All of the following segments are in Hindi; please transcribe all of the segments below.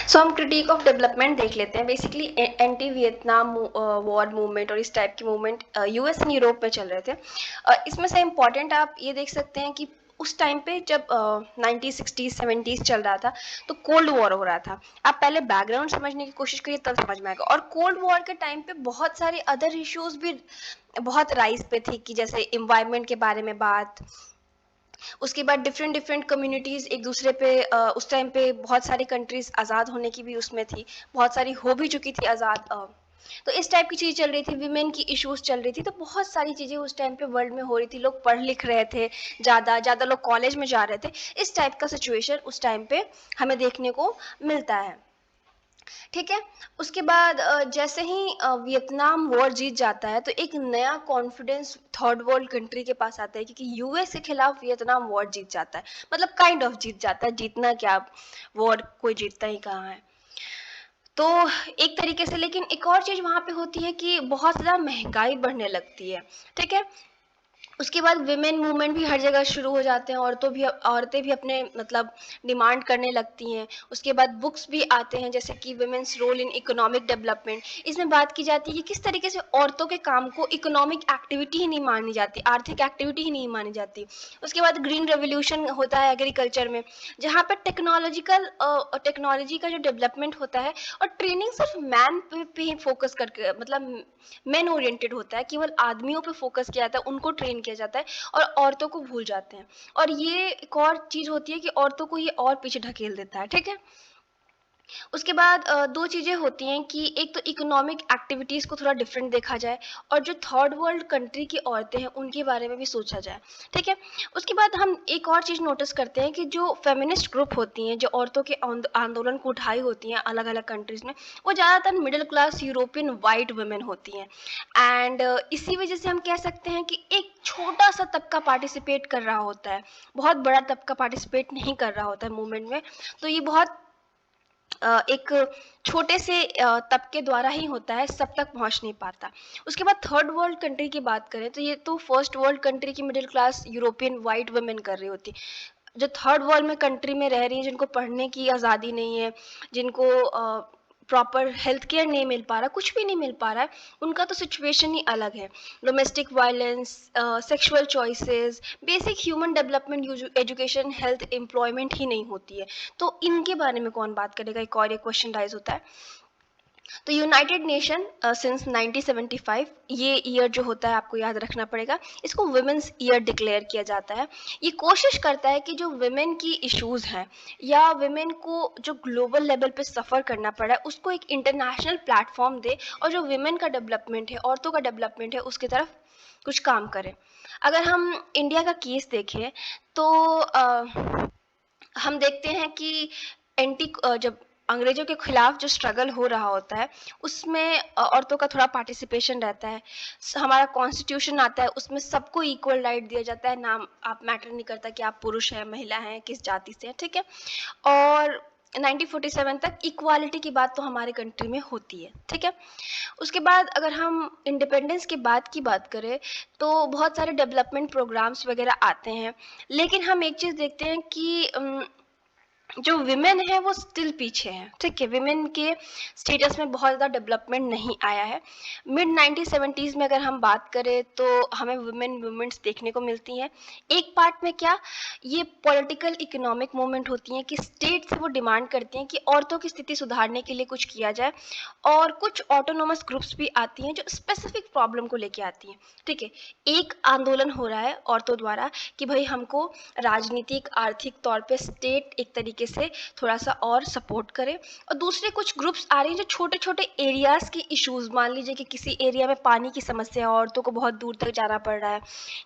सो हम क्रिटिक ऑफ डेवलपमेंट देख लेते हैं। Basically anti Vietnam war movement और इस टाइप की मूवमेंट यूएस एंड यूरोप में चल रहे थे। इसमें से इम्पॉर्टेंट आप ये देख सकते हैं कि उस टाइम पे जब 1960s 70s चल रहा था तो कोल्ड वॉर हो रहा था। आप पहले बैकग्राउंड समझने की कोशिश करिए तब समझ में आएगा। और कोल्ड वॉर के टाइम पे बहुत सारे अदर इश्यूज भी बहुत राइज पे थी कि जैसे इन्वायरमेंट के बारे में बात, उसके बाद डिफरेंट डिफरेंट कम्युनिटीज़ एक दूसरे पे उस टाइम पे बहुत सारी कंट्रीज आज़ाद होने की भी उसमें थी, बहुत सारी हो भी चुकी थी आज़ाद। तो इस टाइप की चीज़ चल रही थी, विमेन की इश्यूज चल रही थी, तो बहुत सारी चीज़ें उस टाइम पे वर्ल्ड में हो रही थी। लोग पढ़ लिख रहे थे, ज़्यादा ज़्यादा लोग कॉलेज में जा रहे थे। इस टाइप का सिचुएशन उस टाइम पे हमें देखने को मिलता है। ठीक है। उसके बाद जैसे ही वियतनाम वॉर जीत जाता है तो एक नया कॉन्फिडेंस थर्ड वर्ल्ड कंट्री के पास आता है, क्योंकि यूएस के खिलाफ वियतनाम वॉर जीत जाता है। मतलब काइंड ऑफ जीत जाता है, जीतना क्या, वॉर कोई जीतता ही कहाँ है। तो एक तरीके से, लेकिन एक और चीज वहां पे होती है कि बहुत ज्यादा महंगाई बढ़ने लगती है। ठीक है। उसके बाद विमेन मूवमेंट भी हर जगह शुरू हो जाते हैं, औरतें भी अपने मतलब डिमांड करने लगती हैं। उसके बाद बुक्स भी आते हैं जैसे कि women's role in economic development. इसमें बात की जाती है कि किस तरीके से औरतों के काम को इकोनॉमिक एक्टिविटी ही नहीं मानी जाती, आर्थिक एक्टिविटी ही नहीं मानी जाती। उसके बाद ग्रीन रेवोल्यूशन होता है एग्रीकल्चर में, जहाँ पर टेक्नोलॉजी का जो डेवलपमेंट होता है और ट्रेनिंग सिर्फ मैन पे ही फोकस करके, मतलब मेन ओरिएंटेड होता है, केवल आदमियों पे फोकस किया जाता है, उनको ट्रेन किया जाता है और औरतों को भूल जाते हैं। और ये एक और चीज होती है कि औरतों को ये और पीछे ढकेल देता है। ठीक है। उसके बाद दो चीज़ें होती हैं कि एक तो इकोनॉमिक एक्टिविटीज़ को थोड़ा डिफरेंट देखा जाए, और जो थर्ड वर्ल्ड कंट्री की औरतें हैं उनके बारे में भी सोचा जाए। ठीक है। उसके बाद हम एक और चीज़ नोटिस करते हैं कि जो फेमिनिस्ट ग्रुप होती हैं, जो औरतों के आंदोलन को उठाई होती हैं अलग अलग कंट्रीज़ में, वो ज़्यादातर middle class European white women होती हैं। एंड इसी वजह से हम कह सकते हैं कि एक छोटा सा तबका पार्टिसिपेट कर रहा होता है, बहुत बड़ा तबका पार्टिसिपेट नहीं कर रहा होता है मूवमेंट में। तो ये बहुत एक छोटे से तबके द्वारा ही होता है, सब तक पहुंच नहीं पाता। उसके बाद थर्ड वर्ल्ड कंट्री की बात करें तो ये तो फर्स्ट वर्ल्ड कंट्री की middle class European white women कर रही होती। जो थर्ड वर्ल्ड में कंट्री में रह रही है, जिनको पढ़ने की आज़ादी नहीं है, जिनको प्रॉपर हेल्थ केयर नहीं मिल पा रहा, कुछ भी नहीं मिल पा रहा है, उनका तो सिचुएशन ही अलग है। Domestic violence, sexual choices, basic human development, education, health, employment ही नहीं होती है। तो इनके बारे में कौन बात करेगा, एक और ये क्वेश्चन राइज होता है। तो यूनाइटेड नेशन सिंस 1975, ये ईयर जो होता है आपको याद रखना पड़ेगा, इसको वुमेन्स ईयर डिक्लेयर किया जाता है। ये कोशिश करता है कि जो वुमेन की इश्यूज हैं या वुमेन को जो ग्लोबल लेवल पे सफ़र करना पड़ा है उसको एक इंटरनेशनल प्लेटफॉर्म दे, और जो वुमेन का डेवलपमेंट है, औरतों का डेवलपमेंट है, उसकी तरफ कुछ काम करे। अगर हम इंडिया का केस देखें तो हम देखते हैं कि जब अंग्रेजों के खिलाफ जो स्ट्रगल हो रहा होता है उसमें औरतों का थोड़ा पार्टिसिपेशन रहता है। हमारा कॉन्स्टिट्यूशन आता है, उसमें सबको इक्वल राइट दिया जाता है, नाम आप मैटर नहीं करता कि आप पुरुष हैं महिला हैं किस जाति से हैं। ठीक है। और 1947 तक इक्वालिटी की बात तो हमारे कंट्री में होती है। ठीक है। उसके बाद अगर हम इंडिपेंडेंस के बाद की बात करें तो बहुत सारे डेवलपमेंट प्रोग्राम्स वगैरह आते हैं, लेकिन हम एक चीज़ देखते हैं कि जो विमेन है वो स्टिल पीछे है। ठीक है। विमेन के स्टेटस में बहुत ज़्यादा डेवलपमेंट नहीं आया है। मिड 1970s में अगर हम बात करें तो हमें वुमेन मूवमेंट्स देखने को मिलती हैं। एक पार्ट में क्या, ये पॉलिटिकल इकोनॉमिक मूवमेंट होती हैं कि स्टेट से वो डिमांड करती हैं कि औरतों की स्थिति सुधारने के लिए कुछ किया जाए, और कुछ ऑटोनोमस ग्रुप्स भी आती हैं जो स्पेसिफिक प्रॉब्लम को लेके आती हैं। ठीक है। एक आंदोलन हो रहा है औरतों द्वारा कि भाई हमको राजनीतिक आर्थिक तौर पे स्टेट एक तरीके से थोड़ा सा और सपोर्ट करे, और दूसरे कुछ ग्रुप्स आ रही हैं जो छोटे छोटे एरियाज़ के इश्यूज, मान लीजिए कि किसी एरिया में पानी की समस्या है, औरतों को बहुत दूर तक जाना पड़ रहा है,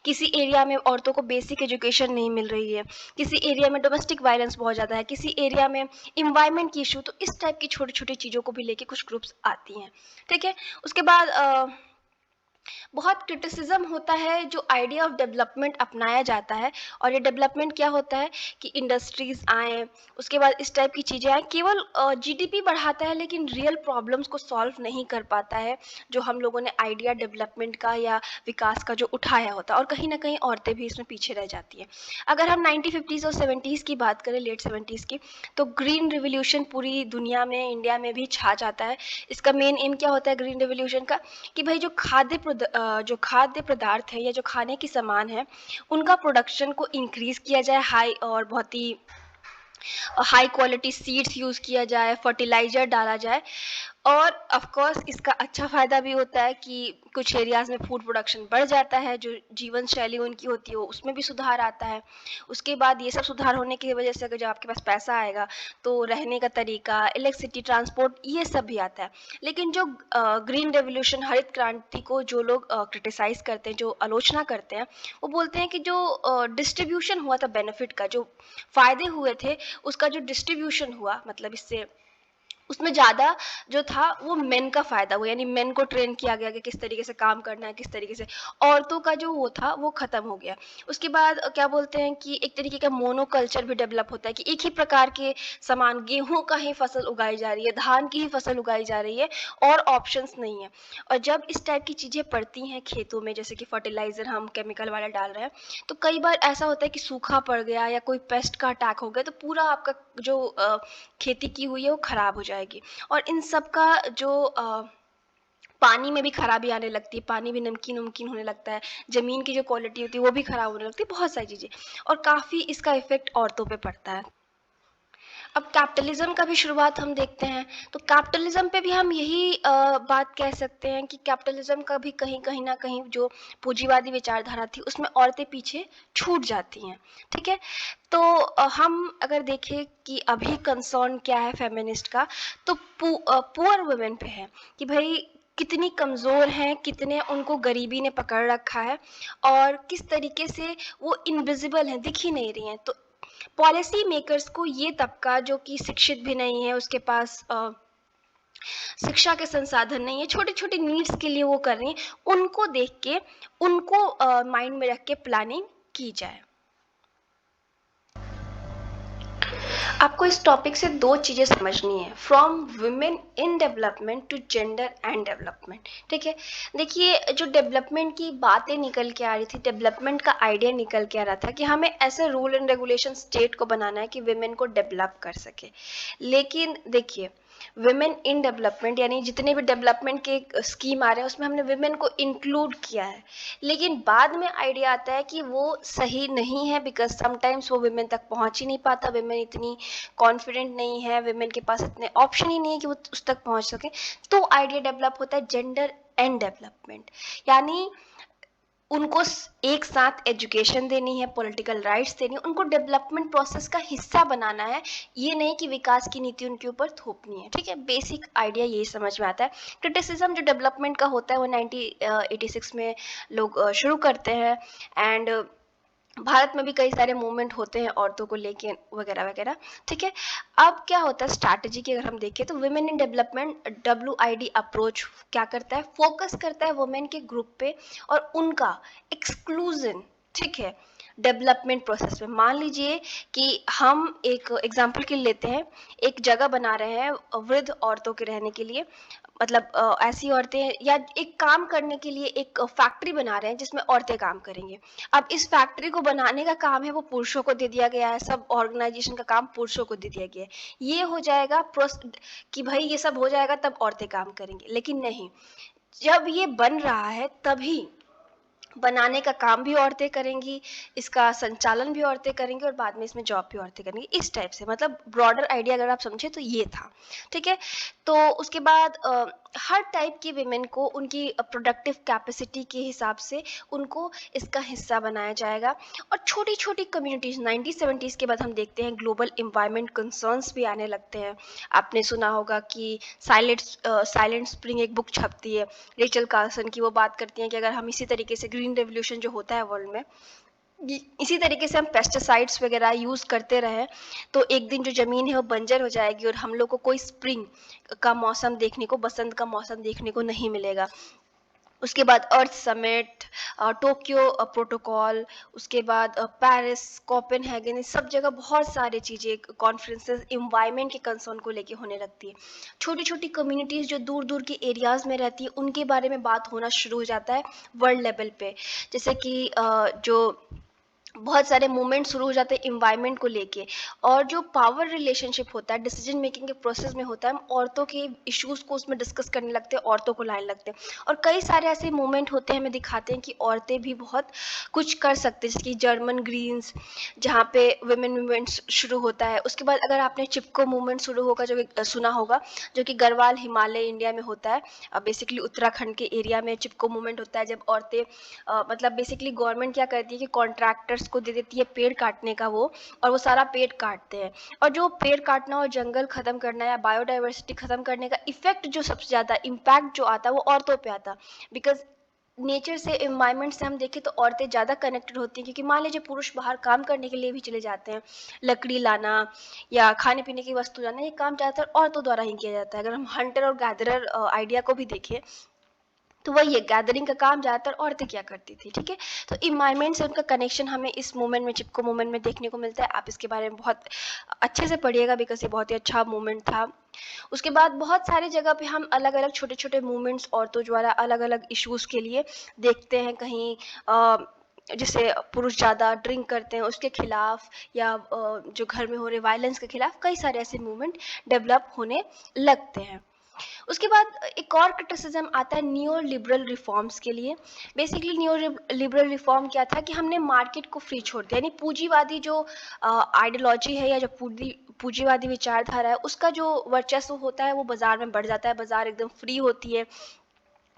किसी एरिया में औरतों को बेसिक एजुकेशन नहीं मिल रही है, किसी एरिया में डोमेस्टिक वायलेंस बहुत ज़्यादा है, किसी एरिया में इन्वायरमेंट की इशू, तो इस टाइप की छोटी छोटी चीज़ों को भी लेके कुछ ग्रुप्स आती हैं। ठीक है। उसके बाद बहुत क्रिटिसिज्म होता है जो आइडिया ऑफ डेवलपमेंट अपनाया जाता है। और ये डेवलपमेंट क्या होता है कि इंडस्ट्रीज आए, उसके बाद इस टाइप की चीज़ें आए, केवल जीडीपी बढ़ाता है लेकिन रियल प्रॉब्लम्स को सॉल्व नहीं कर पाता है, जो हम लोगों ने आइडिया डेवलपमेंट का या विकास का जो उठाया होता है। और कहीं ना कहीं औरतें भी इसमें पीछे रह जाती हैं। अगर हम 1950s और 70s की बात करें, लेट 70s की, तो ग्रीन रिवोल्यूशन पूरी दुनिया में, इंडिया में भी छा जाता है। इसका मेन एम क्या होता है ग्रीन रिवोल्यूशन का, कि भाई जो खाद्य पदार्थ है या जो खाने की सामान है, उनका प्रोडक्शन को इंक्रीज किया जाए, हाई और बहुत ही हाई क्वालिटी सीड्स यूज़ किया जाए, फर्टिलाइज़र डाला जाए। और ऑफ कोर्स इसका अच्छा फ़ायदा भी होता है कि कुछ एरियाज़ में फूड प्रोडक्शन बढ़ जाता है, जो जीवन शैली उनकी होती है वो उसमें भी सुधार आता है। उसके बाद ये सब सुधार होने की वजह से अगर जब आपके पास पैसा आएगा तो रहने का तरीका, इलेक्ट्रिसिटी, ट्रांसपोर्ट, ये सब भी आता है। लेकिन जो ग्रीन रेवोल्यूशन, हरित क्रांति को जो लोग क्रिटिसाइज़ करते हैं, जो आलोचना करते हैं, वो बोलते हैं कि जो डिस्ट्रीब्यूशन हुआ था बेनिफिट का, जो फ़ायदे हुए थे, उसका जो डिस्ट्रीब्यूशन हुआ, मतलब इससे उसमें ज़्यादा जो था वो मेन का फ़ायदा हुआ, यानी मेन को ट्रेन किया गया कि किस तरीके से काम करना है, किस तरीके से। औरतों का जो वो था वो ख़त्म हो गया। उसके बाद क्या बोलते हैं कि एक तरीके का मोनोकल्चर भी डेवलप होता है कि एक ही प्रकार के सामान, गेहूँ का ही फसल उगाई जा रही है, धान की ही फसल उगाई जा रही है, और ऑप्शंस नहीं है। और जब इस टाइप की चीज़ें पड़ती हैं खेतों में, जैसे कि फर्टिलाइज़र हम केमिकल वाला डाल रहे हैं, तो कई बार ऐसा होता है कि सूखा पड़ गया या कोई पेस्ट का अटैक हो गया, तो पूरा आपका जो खेती की हुई है वो ख़राब हो जाएगी। और इन सब का जो पानी में भी खराबी आने लगती है, पानी भी नमकीन होने लगता है, ज़मीन की जो क्वालिटी होती है वो भी ख़राब होने लगती है, बहुत सारी चीज़ें। और काफ़ी इसका इफ़ेक्ट औरतों पे पड़ता है। अब कैपिटलिज्म का भी शुरुआत हम देखते हैं, तो कैपिटलिज्म पे भी हम यही बात कह सकते हैं कि कैपिटलिज्म का भी कहीं ना कहीं जो पूंजीवादी विचारधारा थी उसमें औरतें पीछे छूट जाती हैं। ठीक है। तो हम अगर देखें कि अभी कंसर्न क्या है फेमिनिस्ट का, तो पुअर वुमेन पे है कि भाई कितनी कमज़ोर हैं, कितने उनको गरीबी ने पकड़ रखा है, और किस तरीके से वो इनविजिबल हैं, दिख ही नहीं रही हैं। तो पॉलिसी मेकर्स को ये तबका जो कि शिक्षित भी नहीं है, उसके पास शिक्षा के संसाधन नहीं है, छोटे छोटे नीड्स के लिए वो कर रही हैं, उनको देख के उनको माइंड में रख के प्लानिंग की जाए। आपको इस टॉपिक से दो चीज़ें समझनी है, from women in development to gender and development. ठीक है। देखिए, जो डेवलपमेंट की बातें निकल के आ रही थी, डेवलपमेंट का आइडिया निकल के आ रहा था कि हमें ऐसे रूल एंड रेगुलेशन स्टेट को बनाना है कि वुमेन को डेवलप कर सके। लेकिन देखिए, वुमेन इन डेवलपमेंट यानी जितने भी डेवलपमेंट के स्कीम आ रहे हैं उसमें हमने वुमेन को इंक्लूड किया है, लेकिन बाद में आइडिया आता है कि वो सही नहीं है, बिकॉज समटाइम्स वो वुमेन तक पहुंच ही नहीं पाता, वुमेन इतनी कॉन्फिडेंट नहीं है, वुमेन के पास इतने ऑप्शन ही नहीं है कि वो उस तक पहुंच सके। तो आइडिया डेवलप होता है जेंडर एंड डेवलपमेंट, यानी उनको एक साथ एजुकेशन देनी है, पॉलिटिकल राइट्स देनी है, उनको डेवलपमेंट प्रोसेस का हिस्सा बनाना है, ये नहीं कि विकास की नीति उनके ऊपर थोपनी है। ठीक है। बेसिक आइडिया यही समझ में आता है। क्रिटिसिज्म जो डेवलपमेंट का होता है वो 1986 में लोग शुरू करते हैं, एंड भारत में भी कई सारे मूवमेंट होते हैं औरतों को लेके वगैरह वगैरह। ठीक है। अब क्या होता है स्ट्रैटेजी की अगर हम देखें तो women in development WID approach क्या करता है, फोकस करता है वुमेन के ग्रुप पे और उनका एक्सक्लूजन। ठीक है। डेवलपमेंट प्रोसेस में मान लीजिए कि हम एक एग्जांपल के लिए लेते हैं, एक जगह बना रहे हैं वृद्ध औरतों के रहने के लिए, मतलब ऐसी औरतें, या एक काम करने के लिए एक फैक्ट्री बना रहे हैं जिसमें औरतें काम करेंगे। अब इस फैक्ट्री को बनाने का काम है वो पुरुषों को दे दिया गया है, सब ऑर्गेनाइजेशन का काम पुरुषों को दे दिया गया है। ये हो जाएगा कि भाई ये सब हो जाएगा तब औरतें काम करेंगी, लेकिन नहीं। जब ये बन रहा है तभी बनाने का काम भी औरतें करेंगी, इसका संचालन भी औरतें करेंगी, और बाद में इसमें जॉब भी औरतें करेंगी। इस टाइप से, मतलब ब्रॉडर आइडिया अगर आप समझे तो ये था। ठीक है। तो उसके बाद हर टाइप की विमेन को उनकी प्रोडक्टिव कैपेसिटी के हिसाब से उनको इसका हिस्सा बनाया जाएगा। और छोटी छोटी कम्युनिटीज 1970s के बाद हम देखते हैं ग्लोबल इन्वायरमेंट कंसर्न्स भी आने लगते हैं। आपने सुना होगा कि साइलेंट स्प्रिंग एक बुक छपती है रेचल कार्सन की, वो बात करती हैं कि अगर हम इसी तरीके से ग्रीन रेवोल्यूशन जो होता है वर्ल्ड में, इसी तरीके से हम पेस्टिसाइड्स वगैरह यूज़ करते रहे तो एक दिन जो ज़मीन है वो बंजर हो जाएगी और हम लोग को कोई स्प्रिंग का मौसम देखने को, बसंत का मौसम देखने को नहीं मिलेगा। उसके बाद अर्थ समिट, टोक्यो प्रोटोकॉल, उसके बाद पेरिस, कोपेनहेगन, इस सब जगह बहुत सारी चीज़ें, कॉन्फ्रेंसेस इन्वायरमेंट के कंसर्न को लेके होने लगती है। छोटी छोटी कम्युनिटीज़ जो दूर दूर के एरियाज़ में रहती है उनके बारे में बात होना शुरू हो जाता है वर्ल्ड लेवल पे। जैसे कि जो बहुत सारे मूवमेंट शुरू हो जाते हैं इन्वायरमेंट को लेके, और जो पावर रिलेशनशिप होता है डिसीजन मेकिंग के प्रोसेस में होता है, हम औरतों के इश्यूज को उसमें डिस्कस करने लगते हैं, औरतों को लाने लगते हैं। और कई सारे ऐसे मूवमेंट होते हैं, हमें दिखाते हैं कि औरतें भी बहुत कुछ कर सकते हैं, जैसे कि जर्मन ग्रीन्स, जहाँ पे वुमेन मूवमेंट शुरू होता है। उसके बाद अगर आपने चिपको मूवमेंट शुरू होगा जो सुना होगा, जो कि गढ़वाल हिमालय इंडिया में होता है, बेसिकली उत्तराखंड के एरिया में चिपको मूवमेंट होता है, जब औरतें मतलब बेसिकली गवर्नमेंट क्या करती है कि कॉन्ट्रैक्टर्स को दे देती है पेड़ काटने का वो, और वो सारा पेड़ काटते हैं। और जो पेड़ काटना और जंगल खत्म करना या बायोडाइवर्सिटी खत्म करने का इफेक्ट जो सबसे ज़्यादा इम्पैक्ट जो आता है वो औरतों पे आता, बिकॉज नेचर से इन्वायरमेंट से हम देखें तो औरतें ज़्यादा कनेक्टेड होती हैं, क्योंकि मान लीजिए पुरुष बाहर काम करने के लिए भी चले जाते हैं, लकड़ी लाना या खाने पीने की वस्तु लाना, ये काम ज़्यादातर औरतों द्वारा ही किया जाता है। अगर हम हंटर और गैदरर आइडिया को भी देखें तो वही है, गैदरिंग का काम ज़्यादातर औरतें क्या करती थी, ठीक है। तो इन्वायरमेंट से उनका कनेक्शन हमें इस मूवमेंट में, चिपको मूवमेंट में देखने को मिलता है। आप इसके बारे में बहुत अच्छे से पढ़िएगा, बिकॉज ये बहुत ही अच्छा मूवमेंट था। उसके बाद बहुत सारी जगह पे हम अलग अलग छोटे छोटे मूवमेंट्स औरतों द्वारा अलग अलग इश्यूज़ के लिए देखते हैं। कहीं जैसे पुरुष ज़्यादा ड्रिंक करते हैं उसके खिलाफ, या जो घर में हो रहे वायलेंस के खिलाफ, कई सारे ऐसे मूवमेंट डेवलप होने लगते हैं। उसके बाद एक और क्रिटिसिज्म आता है न्यू लिबरल रिफॉर्म्स के लिए। बेसिकली न्यू लिबरल रिफॉर्म क्या था कि हमने मार्केट को फ्री छोड़ दिया, यानी पूंजीवादी जो आइडियोलॉजी है या जो पूंजीवादी विचारधारा है उसका जो वर्चस्व होता है वो बाजार में बढ़ जाता है, बाजार एकदम फ्री होती है,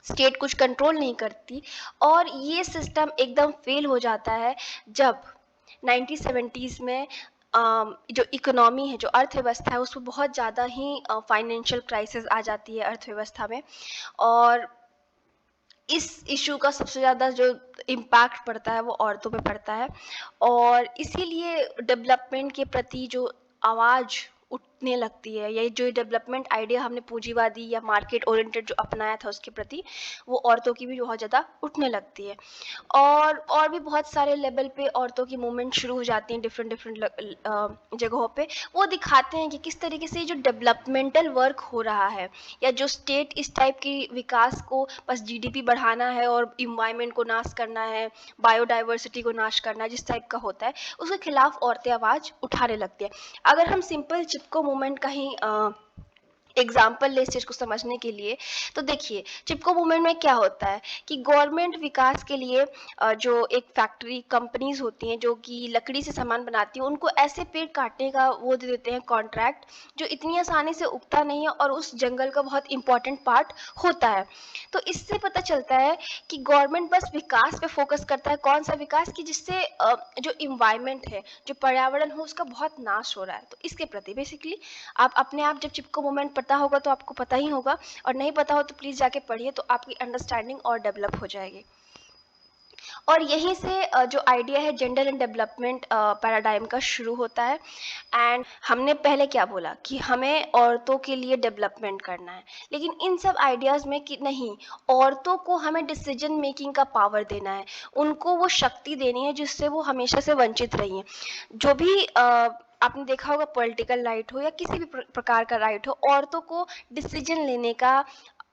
स्टेट कुछ कंट्रोल नहीं करती। और ये सिस्टम एकदम फेल हो जाता है जब 1970s में जो इकोनॉमी है, जो अर्थव्यवस्था है, उसमें बहुत ज़्यादा ही फाइनेंशियल क्राइसिस आ जाती है अर्थव्यवस्था में। और इस इशू का सबसे ज़्यादा जो इम्पैक्ट पड़ता है वो औरतों पे पड़ता है, और इसीलिए डेवलपमेंट के प्रति जो आवाज़ उठने लगती है, या जो डेवलपमेंट आइडिया हमने पूंजीवादी या मार्केट ओरिएंटेड जो अपनाया था उसके प्रति, वो औरतों की भी बहुत ज़्यादा उठने लगती है। और भी बहुत सारे लेवल पे औरतों की मूवमेंट शुरू हो जाती हैं डिफरेंट डिफरेंट जगहों पे। वो दिखाते हैं कि किस तरीके से जो डेवलपमेंटल वर्क हो रहा है, या जो स्टेट इस टाइप की विकास को बस जीडीपी बढ़ाना है और इन्वायरमेंट को नाश करना है, बायोडाइवर्सिटी को नाश करना है, जिस टाइप का होता है उसके खिलाफ औरतें आवाज़ उठाने लगती है। अगर हम सिंपल चिपको मूवमेंट का ही एग्जाम्पल ले इस चीज़ को समझने के लिए, तो देखिए चिपको मूवमेंट में क्या होता है कि गवर्नमेंट विकास के लिए जो एक फैक्ट्री कंपनीज होती हैं जो कि लकड़ी से सामान बनाती हैं, उनको ऐसे पेड़ काटने का वो दे देते हैं कॉन्ट्रैक्ट, जो इतनी आसानी से उगता नहीं है और उस जंगल का बहुत इंपॉर्टेंट पार्ट होता है। तो इससे पता चलता है कि गवर्नमेंट बस विकास पे फोकस करता है। कौन सा विकास? कि जिससे जो इन्वायरमेंट है, जो पर्यावरण हो, उसका बहुत नाश हो रहा है। तो इसके प्रति बेसिकली आप अपने आप, जब चिपको मूवमेंट पता होगा तो आपको पता ही होगा, और नहीं पता हो तो प्लीज़ जाके पढ़िए, तो आपकी अंडरस्टैंडिंग और डेवलप हो जाएगी। और यहीं से जो आइडिया है जेंडर एंड डेवलपमेंट पैराडाइम का शुरू होता है। एंड हमने पहले क्या बोला कि हमें औरतों के लिए डेवलपमेंट करना है, लेकिन इन सब आइडियाज़ में कि नहीं, औरतों को हमें डिसीजन मेकिंग का पावर देना है, उनको वो शक्ति देनी है जिससे वो हमेशा से वंचित रही हैं। जो भी आपने देखा होगा, पॉलिटिकल राइट हो या किसी भी प्रकार का राइट हो, औरतों को डिसीजन लेने का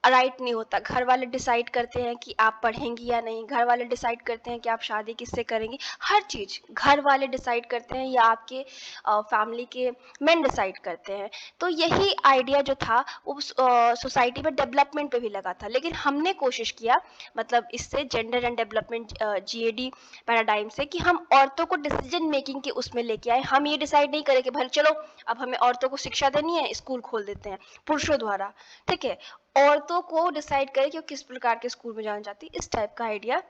राइट नहीं होता। घर वाले डिसाइड करते हैं कि आप पढ़ेंगी या नहीं, घर वाले डिसाइड करते हैं कि आप शादी किससे करेंगी, हर चीज़ घर वाले डिसाइड करते हैं या आपके फैमिली के मेन डिसाइड करते हैं। तो यही आइडिया जो था वो सोसाइटी में डेवलपमेंट पे भी लगा था, लेकिन हमने कोशिश किया, मतलब इससे gender and development GAD paradigm से, कि हम औरतों को डिसीजन मेकिंग के उसमें लेके आए। हम ये डिसाइड नहीं करें कि भाई चलो अब हमें औरतों को शिक्षा देनी है, स्कूल खोल देते हैं पुरुषों द्वारा, ठीक है। औरतों को डिसाइड करे कि वो किस प्रकार के स्कूल में जाना चाहती, इस टाइप का आइडिया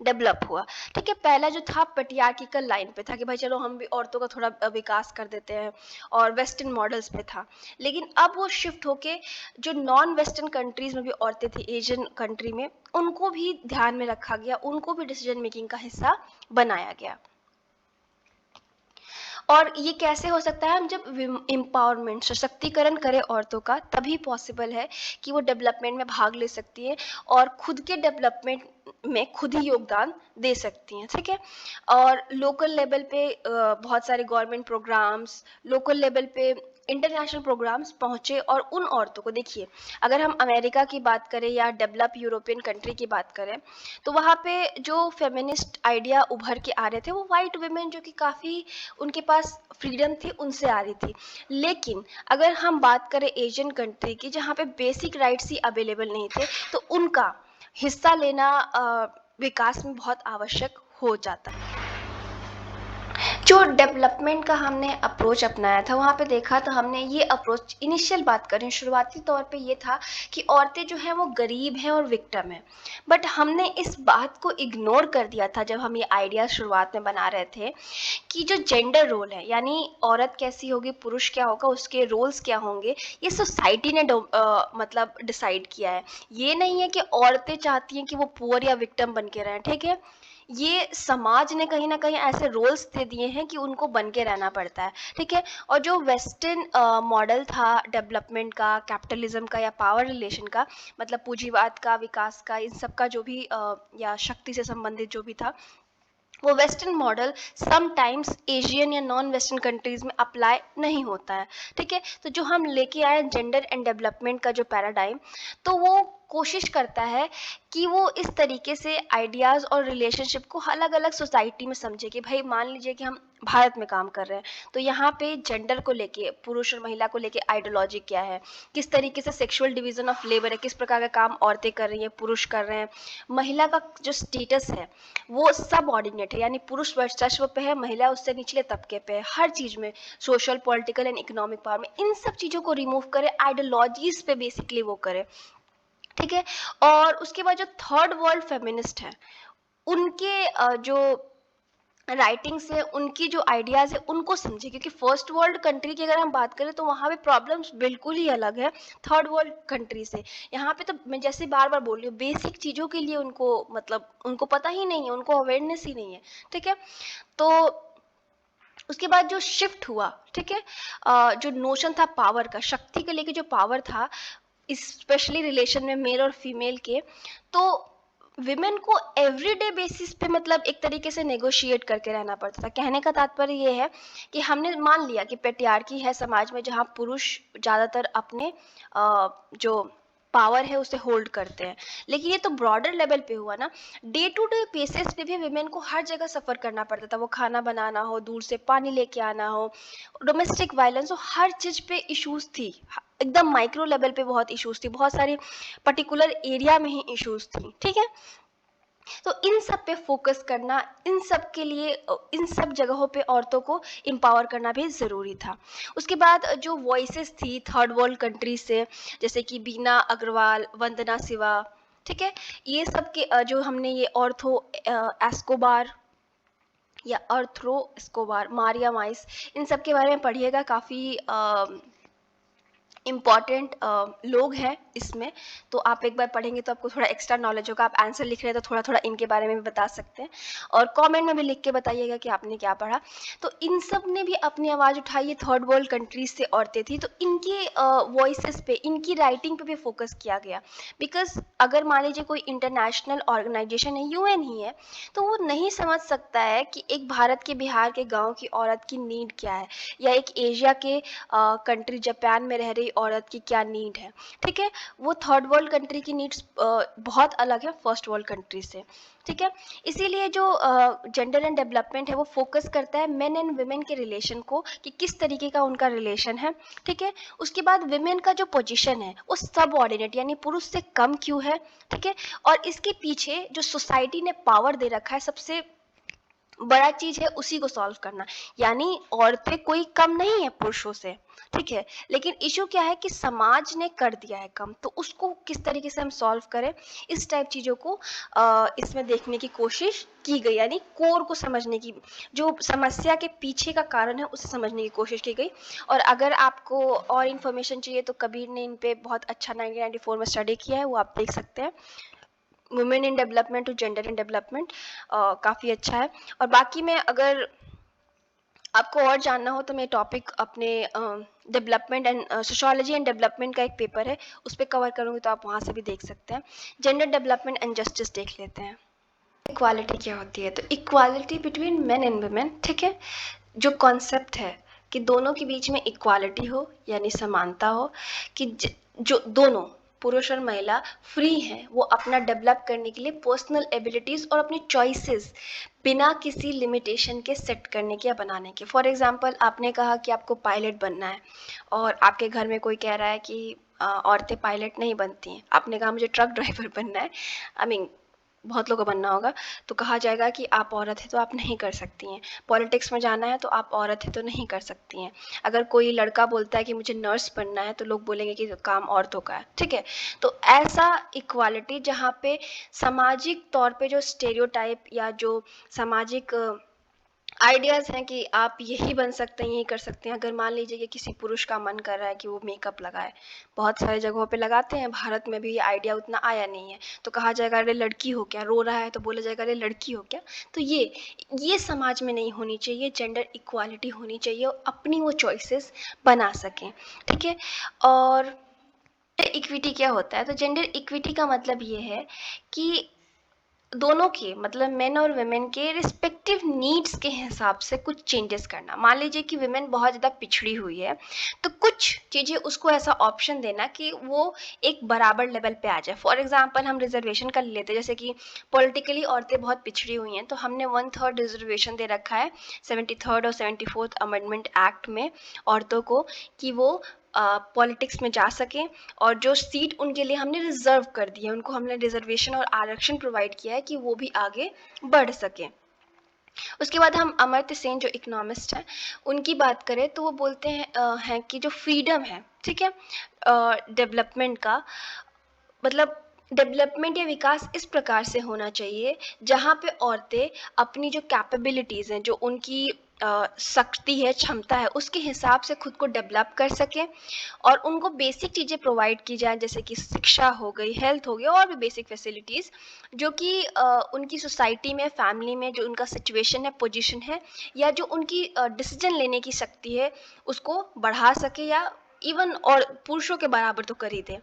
डेवलप हुआ, ठीक है। पहला जो था पेट्रियार्किकल लाइन पे था कि भाई चलो हम भी औरतों का थोड़ा विकास कर देते हैं, और वेस्टर्न मॉडल्स पे था। लेकिन अब वो शिफ्ट होके जो नॉन वेस्टर्न कंट्रीज में भी औरतें थी, एशियन कंट्री में, उनको भी ध्यान में रखा गया, उनको भी डिसीजन मेकिंग का हिस्सा बनाया गया। और ये कैसे हो सकता है, हम जब एम्पावरमेंट सशक्तिकरण करें औरतों का, तभी पॉसिबल है कि वो डेवलपमेंट में भाग ले सकती है और खुद के डेवलपमेंट में खुद ही योगदान दे सकती हैं, ठीक है। और लोकल लेवल पे बहुत सारे गवर्नमेंट प्रोग्राम्स, लोकल लेवल पे इंटरनेशनल प्रोग्राम्स पहुंचे और उन औरतों को, देखिए अगर हम अमेरिका की बात करें या डेवलप यूरोपियन कंट्री की बात करें, तो वहाँ पे जो फेमिनिस्ट आइडिया उभर के आ रहे थे वो वाइट वुमेन जो कि काफ़ी उनके पास फ्रीडम थी उनसे आ रही थी। लेकिन अगर हम बात करें एशियन कंट्री की जहाँ पे बेसिक राइट्स ही अवेलेबल नहीं थे, तो उनका हिस्सा लेना विकास में बहुत आवश्यक हो जाता है। जो डेवलपमेंट का हमने अप्रोच अपनाया था, वहाँ पे देखा तो हमने ये अप्रोच, इनिशियल बात करें शुरुआती तौर पे ये था कि औरतें जो हैं वो गरीब हैं और विक्टिम हैं। बट हमने इस बात को इग्नोर कर दिया था जब हम ये आइडिया शुरुआत में बना रहे थे कि जो जेंडर रोल है, यानी औरत कैसी होगी, पुरुष क्या होगा, उसके रोल्स क्या होंगे, ये सोसाइटी ने मतलब डिसाइड किया है। ये नहीं है कि औरतें चाहती हैं कि वो पुअर या विक्टिम बन के रहें, ठीक है। ये समाज ने कहीं ना कहीं ऐसे रोल्स दे दिए हैं कि उनको बन के रहना पड़ता है, ठीक है। और जो वेस्टर्न मॉडल था डेवलपमेंट का, कैपिटलिज्म का या पावर रिलेशन का, मतलब पूंजीवाद का, विकास का, इन सब का जो भी या शक्ति से संबंधित जो भी था, वो वेस्टर्न मॉडल समटाइम्स एशियन या नॉन वेस्टर्न कंट्रीज में अप्लाई नहीं होता है, ठीक है। तो जो हम लेके आए जेंडर एंड डेवलपमेंट का जो पैराडाइम, तो वो कोशिश करता है कि वो इस तरीके से आइडियाज़ और रिलेशनशिप को अलग अलग सोसाइटी में समझे कि भाई मान लीजिए कि हम भारत में काम कर रहे हैं, तो यहाँ पे जेंडर को लेके, पुरुष और महिला को लेके आइडियोलॉजी क्या है, किस तरीके से सेक्सुअल डिवीजन ऑफ लेबर है, किस प्रकार का काम औरतें कर रही हैं, पुरुष कर रहे हैं, महिला का जो स्टेटस है वो सब ऑर्डिनेट है, यानी पुरुष वर्चस्व पे है, महिला उससे निचले तबके पे है, हर चीज़ में, social, political and economic power में। इन सब चीज़ों को रिमूव करे, आइडियोलॉजीज पे बेसिकली वो करे, ठीक है। और उसके बाद जो थर्ड वर्ल्ड फेमिनिस्ट है, उनके जो राइटिंग्स है, उनकी जो आइडियाज़ है, उनको समझे, क्योंकि फर्स्ट वर्ल्ड कंट्री की अगर हम बात करें तो वहाँ पे प्रॉब्लम्स बिल्कुल ही अलग है थर्ड वर्ल्ड कंट्री से। यहाँ पे तो मैं जैसे बार बार बोल रही हूँ, बेसिक चीज़ों के लिए उनको, मतलब उनको पता ही नहीं है, उनको अवेयरनेस ही नहीं है, ठीक है। तो उसके बाद जो शिफ्ट हुआ, ठीक है, जो नोशन था पावर का, शक्ति के लेके जो पावर था, स्पेशली रिलेशन में मेल और फीमेल के, तो विमेन को एवरीडे बेसिस पे मतलब एक तरीके से नेगोशिएट करके रहना पड़ता था। कहने का तात्पर्य ये है कि हमने मान लिया कि पेट्रियार्की है समाज में, जहाँ पुरुष ज़्यादातर अपने जो पावर है उसे होल्ड करते हैं, लेकिन ये तो ब्रॉडर लेवल पे हुआ ना। डे टू डे बेसिस पे भी विमेन को हर जगह सफ़र करना पड़ता था, वो खाना बनाना हो, दूर से पानी लेके आना हो, डोमेस्टिक वायलेंस हो, हर चीज़ पे इश्यूज थी, एकदम माइक्रो लेवल पे बहुत इश्यूज थी, बहुत सारी पर्टिकुलर एरिया में ही इश्यूज थी, ठीक है। तो इन सब पे फोकस करना, इन सब के लिए, इन सब जगहों पे औरतों को एम्पावर करना भी ज़रूरी था। उसके बाद जो वॉइसेस थी थर्ड वर्ल्ड कंट्री से, जैसे कि बीना अग्रवाल, वंदना शिवा, ठीक है, ये सब के जो हमने ये ऑर्थो एस्कोबार या अर्थरो एस्कोबार, मारिया माइस, इन सब के बारे में पढ़िएगा, काफ़ी इम्पॉर्टेंट लोग हैं इसमें। तो आप एक बार पढ़ेंगे तो आपको थोड़ा एक्स्ट्रा नॉलेज होगा। आप आंसर लिख रहे हैं तो थोड़ा थोड़ा इनके बारे में भी बता सकते हैं, और कमेंट में भी लिख के बताइएगा कि आपने क्या पढ़ा। तो इन सब ने भी अपनी आवाज़ उठाई, ये थर्ड वर्ल्ड कंट्रीज से औरतें थी, तो इनकी वॉइसेस पे, इनकी राइटिंग पे भी फोकस किया गया। बिकॉज अगर मान लीजिए कोई इंटरनेशनल ऑर्गेनाइजेशन है, यूएन ही है, तो वो नहीं समझ सकता है कि एक भारत के, बिहार के गाँव की औरत की नीड क्या है, या एक एशिया के कंट्री जापान में रह रही औरत की क्या नीड है, ठीक है। वो थर्ड वर्ल्ड कंट्री की नीड्स बहुत अलग है फर्स्ट वर्ल्ड कंट्री से, ठीक है। इसीलिए जो जेंडर एंड डेवलपमेंट है वो फोकस करता है मेन एंड वुमेन के रिलेशन को, कि किस तरीके का उनका रिलेशन है, ठीक है। उसके बाद विमेन का जो पोजीशन है वो सब ऑर्डिनेट, यानी पुरुष से कम क्यों है, ठीक है। और इसके पीछे जो सोसाइटी ने पावर दे रखा है, सबसे बड़ा चीज है उसी को सॉल्व करना, यानी औरतें कोई कम नहीं है पुरुषों से, ठीक है। लेकिन इशू क्या है कि समाज ने कर दिया है कम, तो उसको किस तरीके से हम सॉल्व करें, इस टाइप चीज़ों को इसमें देखने की कोशिश की गई, यानी कोर को समझने की, जो समस्या के पीछे का कारण है उसे समझने की कोशिश की गई। और अगर आपको और इन्फॉर्मेशन चाहिए तो कबीर ने इन पे बहुत अच्छा 1994 में स्टडी किया है, वो आप देख सकते हैं, women in development to gender in development, काफ़ी अच्छा है। और बाकी मैं अगर आपको और जानना हो तो मैं टॉपिक अपने development and sociology and development का एक पेपर है, उस पर कवर करूँगी, तो आप वहाँ से भी देख सकते हैं। जेंडर डेवलपमेंट एंड जस्टिस देख लेते हैं। इक्वालिटी क्या होती है? तो equality between main and women, ठीक है, जो कॉन्सेप्ट है कि दोनों के बीच में इक्वालिटी हो, यानी समानता हो, कि जो दोनों पुरुष और महिला फ्री हैं वो अपना डेवलप करने के लिए पर्सनल एबिलिटीज़ और अपनी चॉइसेस बिना किसी लिमिटेशन के सेट करने के या बनाने के। फॉर एग्जांपल, आपने कहा कि आपको पायलट बनना है और आपके घर में कोई कह रहा है कि औरतें पायलट नहीं बनती हैं। आपने कहा मुझे ट्रक ड्राइवर बनना है, आई मीन बहुत लोगों को बनना होगा, तो कहा जाएगा कि आप औरत हैं तो आप नहीं कर सकती हैं। पॉलिटिक्स में जाना है तो आप औरत हैं तो नहीं कर सकती हैं। अगर कोई लड़का बोलता है कि मुझे नर्स बनना है तो लोग बोलेंगे कि काम औरतों का है, ठीक है। तो ऐसा इक्वालिटी जहाँ पे सामाजिक तौर पे जो स्टेरियोटाइप या जो सामाजिक आइडियाज़ हैं कि आप यही बन सकते हैं, यही कर सकते हैं। अगर मान लीजिए कि किसी पुरुष का मन कर रहा है कि वो मेकअप लगाए, बहुत सारी जगहों पे लगाते हैं, भारत में भी ये आइडिया उतना आया नहीं है, तो कहा जाएगा अरे लड़की हो क्या, रो रहा है तो बोला जाएगा अरे लड़की हो क्या। तो ये समाज में नहीं होनी चाहिए। जेंडर इक्वालिटी होनी चाहिए और अपनी वो चॉइसेस बना सकें, ठीक है। और इक्विटी क्या होता है? तो जेंडर इक्विटी का मतलब ये है कि दोनों के, मतलब मेन और वुमेन के रिस्पेक्टिव नीड्स के हिसाब से कुछ चेंजेस करना। मान लीजिए कि वुमेन बहुत ज़्यादा पिछड़ी हुई है, तो कुछ चीज़ें उसको ऐसा ऑप्शन देना कि वो एक बराबर लेवल पे आ जाए। फॉर एग्जांपल हम रिजर्वेशन का लेते हैं, जैसे कि पॉलिटिकली औरतें बहुत पिछड़ी हुई हैं, तो हमने 1/3 रिजर्वेशन दे रखा है 73rd और 74th अमेंडमेंट एक्ट में औरतों को, कि वो पॉलिटिक्स में जा सकें, और जो सीट उनके लिए हमने रिजर्व कर दी है, उनको हमने रिजर्वेशन और आरक्षण प्रोवाइड किया है कि वो भी आगे बढ़ सकें। उसके बाद हम अमर्त्य सेन जो इकोनॉमिस्ट हैं उनकी बात करें तो वो बोलते हैं कि जो फ्रीडम है, ठीक है, डेवलपमेंट का मतलब डेवलपमेंट या विकास इस प्रकार से होना चाहिए जहाँ पे औरतें अपनी जो कैपेबिलिटीज़ हैं, जो उनकी शक्ति है, क्षमता है, उसके हिसाब से खुद को डेवलप कर सकें, और उनको बेसिक चीज़ें प्रोवाइड की जाए, जैसे कि शिक्षा हो गई, हेल्थ हो गया, और भी बेसिक फैसिलिटीज़ जो कि उनकी सोसाइटी में, फैमिली में जो उनका सिचुएशन है, पोजीशन है, या जो उनकी डिसीजन लेने की शक्ति है उसको बढ़ा सके, या इवन और पुरुषों के बराबर तो कर ही दे।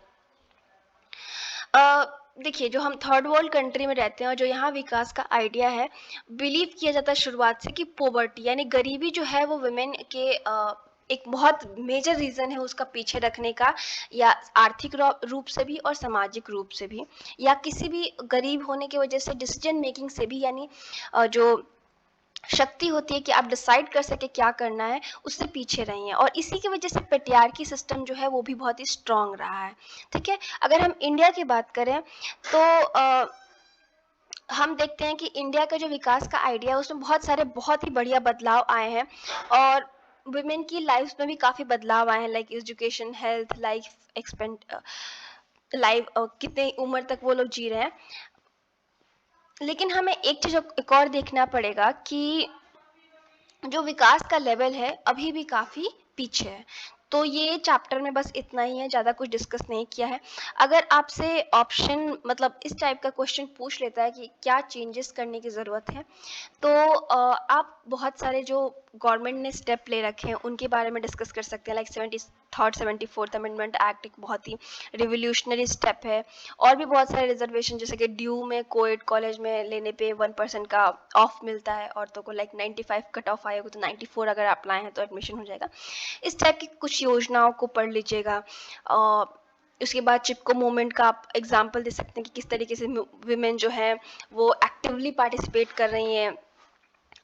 देखिए, जो हम थर्ड वर्ल्ड कंट्री में रहते हैं और जो यहाँ विकास का आइडिया है, बिलीव किया जाता है शुरुआत से कि पॉवर्टी यानी गरीबी जो है वो वुमेन के एक बहुत मेजर रीज़न है उसका पीछे रखने का, या आर्थिक रूप से भी और सामाजिक रूप से भी, या किसी भी गरीब होने की वजह से डिसीजन मेकिंग से भी, यानी जो शक्ति होती है कि आप डिसाइड कर सके क्या करना है, उससे पीछे रही हैं। और इसी की वजह से पेट्रियार्की सिस्टम जो है वो भी बहुत ही स्ट्रांग रहा है, ठीक है। अगर हम इंडिया की बात करें तो हम देखते हैं कि इंडिया का जो विकास का आइडिया है उसमें बहुत सारे बहुत ही बढ़िया बदलाव आए हैं, और वुमेन की लाइफ में भी काफ़ी बदलाव आए हैं, like education, health, life expand, life कितने उम्र तक वो लोग जी रहे हैं। लेकिन हमें एक चीज़ एक और देखना पड़ेगा कि जो विकास का लेवल है अभी भी काफ़ी पीछे है। तो ये चैप्टर में बस इतना ही है, ज़्यादा कुछ डिस्कस नहीं किया है। अगर आपसे ऑप्शन मतलब इस टाइप का क्वेश्चन पूछ लेता है कि क्या चेंजेस करने की ज़रूरत है, तो आप बहुत सारे जो गवर्नमेंट ने स्टेप ले रखे हैं उनके बारे में डिस्कस कर सकते हैं, like 73rd 74th amendment act एक बहुत ही रिवोल्यूशनरी स्टेप है। और भी बहुत सारे रिजर्वेशन, जैसे कि ड्यू में कोएड कॉलेज में लेने पे 1% का ऑफ मिलता है औरतों को, लाइक 95 कट ऑफ आएगा तो 94 अगर आप लाए हैं तो एडमिशन हो जाएगा। इस टाइप की कुछ योजनाओं को पढ़ लीजिएगा। उसके बाद चिपको मूवमेंट का आप एग्जाम्पल दे सकते हैं कि किस तरीके से वुमेन जो है वो एक्टिवली पार्टिसिपेट कर रही हैं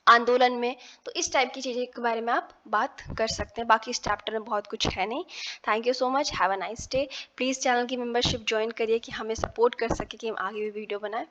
आंदोलन में। तो इस टाइप की चीज़ें के बारे में आप बात कर सकते हैं। बाकी इस चैप्टर में बहुत कुछ है नहीं। Thank you so much, have a nice day. Please channel की मेंबरशिप ज्वाइन करिए कि हमें सपोर्ट कर सके कि हम आगे भी वीडियो बनाएं।